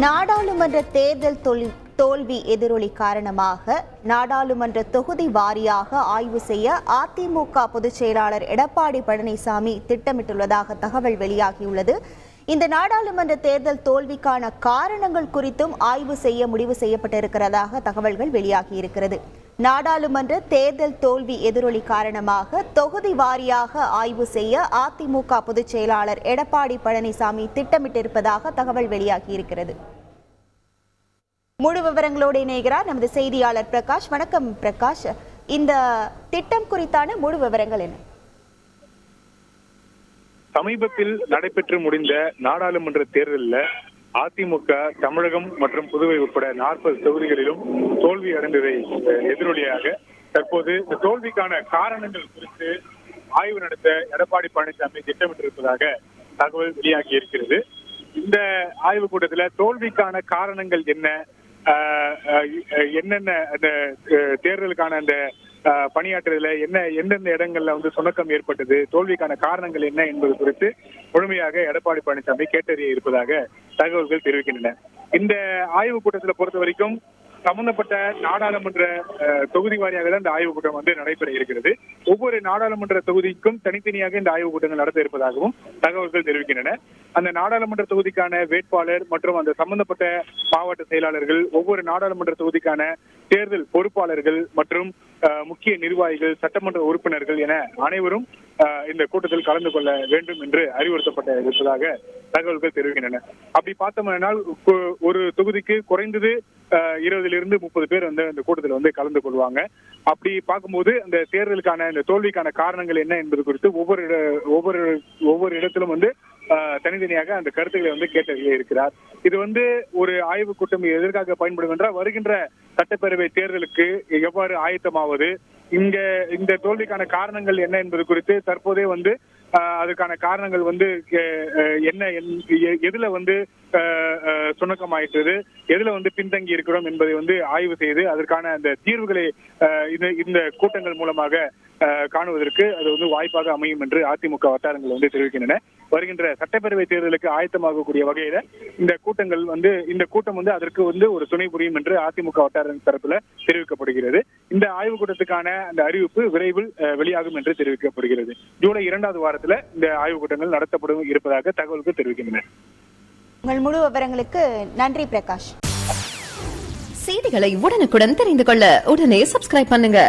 நாடாளுமன்ற தேர்தல் தோல்வி எதிரொலி காரணமாக நாடாளுமன்ற தொகுதி வாரியாக ஆய்வு செய்ய அதிமுக பொதுச் செயலாளர் எடப்பாடி பழனிசாமி திட்டமிட்டுள்ளதாக தகவல் வெளியாகியுள்ளது. இந்த நாடாளுமன்ற தேர்தல் தோல்விக்கான காரணங்கள் குறித்தும் ஆய்வு செய்ய முடிவு செய்யப்பட்டிருக்கிறதாக தகவல்கள் வெளியாகியிருக்கிறது. நாடாளுமன்ற தேர்தல் தோல்வி எதிரொலி காரணமாக தொகுதி வாரியாக ஆய்வு செய்ய அதிமுக பொதுச் செயலாளர் எடப்பாடி பழனிசாமி திட்டமிட்டிருப்பதாக தகவல் வெளியாகியிருக்கிறது. முழு விவரங்களோடு இணைகிறார் நமது செய்தியாளர் பிரகாஷ். வணக்கம் பிரகாஷ், இந்த திட்டம் குறித்தான முழு விவரங்கள் என்ன? சமீபத்தில் நடைபெற்று முடிந்த நாடாளுமன்ற தேர்தலில் அதிமுக தமிழகம் மற்றும் புதுவை உட்பட 40 தொகுதிகளிலும் தோல்வி அடைந்ததை எதிரொலியாக தற்போது இந்த தோல்விக்கான காரணங்கள் குறித்து ஆய்வு நடத்த எடப்பாடி பழனிசாமி திட்டமிட்டிருப்பதாக தகவல் வெளியாகி இருக்கிறது. இந்த ஆய்வுக் கூட்டத்தில் தோல்விக்கான காரணங்கள் என்னென்ன அந்த தேர்தலுக்கான அந்த பணியாற்றுதல எந்தெந்த இடங்கள்ல சுணக்கம் ஏற்பட்டது, தோல்விக்கான காரணங்கள் என்ன என்பது குறித்து முழுமையாக எடப்பாடி பழனிசாமி கேட்டறிய இருப்பதாக தகவல்கள் தெரிவிக்கின்றன. இந்த ஆய்வுக் கூட்டத்தில் பொறுத்த வரைக்கும் சம்பந்தப்பட்ட நாடாளுமன்ற தொகுதி வாரியாக தான் இந்த ஆய்வுக் கூட்டம் நடைபெற இருக்கிறது. ஒவ்வொரு நாடாளுமன்ற தொகுதிக்கும் தனித்தனியாக இந்த ஆய்வுக் கூட்டங்கள் நடத்த இருப்பதாகவும் தகவல்கள் தெரிவிக்கின்றன. அந்த நாடாளுமன்ற தொகுதிக்கான வேட்பாளர் மற்றும் அந்த சம்பந்தப்பட்ட மாவட்ட செயலாளர்கள், ஒவ்வொரு நாடாளுமன்ற தொகுதிக்கான தேர்தல் பொறுப்பாளர்கள் மற்றும் முக்கிய நிர்வாகிகள், சட்டமன்ற உறுப்பினர்கள் என அனைவரும் இந்த கூட்டத்தில் கலந்து கொள்ள வேண்டும் என்று அறிவுறுத்தப்பட்ட இருப்பதாக தகவல்கள் தெரிவிக்கின்றன. அப்படி பார்த்தோம்னால் ஒரு தொகுதிக்கு குறைந்தது 20 to 30 பேர் இந்த கூட்டத்தில் கலந்து கொள்வாங்க. அப்படி பார்க்கும்போது அந்த தேர்தலுக்கான இந்த தோல்விக்கான காரணங்கள் என்ன என்பது குறித்து ஒவ்வொரு இடத்திலும் தனித்தனியாக அந்த கருத்துக்களை கேட்டறிய இருக்கிறார். இது ஒரு ஆய்வுக் கூட்டம் எதற்காக பயன்படும் என்றால், வருகின்ற சட்டப்பேரவை தேர்தலுக்கு எவ்வாறு ஆயத்தமாவது, இந்த தோல்விக்கான காரணங்கள் என்ன என்பது குறித்து தற்போதே அதுக்கான காரணங்கள் என்ன, எதுல சுணக்கமாயிட்டது, எதுல பின்தங்கி இருக்கிறோம் என்பதை ஆய்வு செய்து அதற்கான அந்த தீர்வுகளை இந்த கூட்டங்கள் மூலமாக காணுவதற்கு அது வாய்ப்பாக அமையும் என்று அதிமுக வட்டாரங்கள் தெரிவிக்கின்றன. வருகின்ற சட்டப்பேரவை தேர்தலுக்கு ஆயத்தமாகக்கூடிய வகையில இந்த கூட்டங்கள் இந்த கூட்டம் அதற்கு ஒரு துணை புரியும் என்று அதிமுக வட்டார தரப்புல தெரிவிக்கப்படுகிறது. இந்த ஆய்வுக் கூட்டத்துக்கான அந்த அறிவிப்பு விரைவில் வெளியாகும் என்று தெரிவிக்கப்படுகிறது. ஜூலை 2வது வாரத்துல இந்த ஆய்வுக் கூட்டங்கள் நடத்தப்படும் இருப்பதாக தகவல்கள் தெரிவிக்கின்றன. உங்கள் முழு விவரங்களுக்கு நன்றி பிரகாஷ். செய்திகளை உடனுக்குடன் தெரிந்து கொள்ள உடனே சப்ஸ்கிரைப் பண்ணுங்க.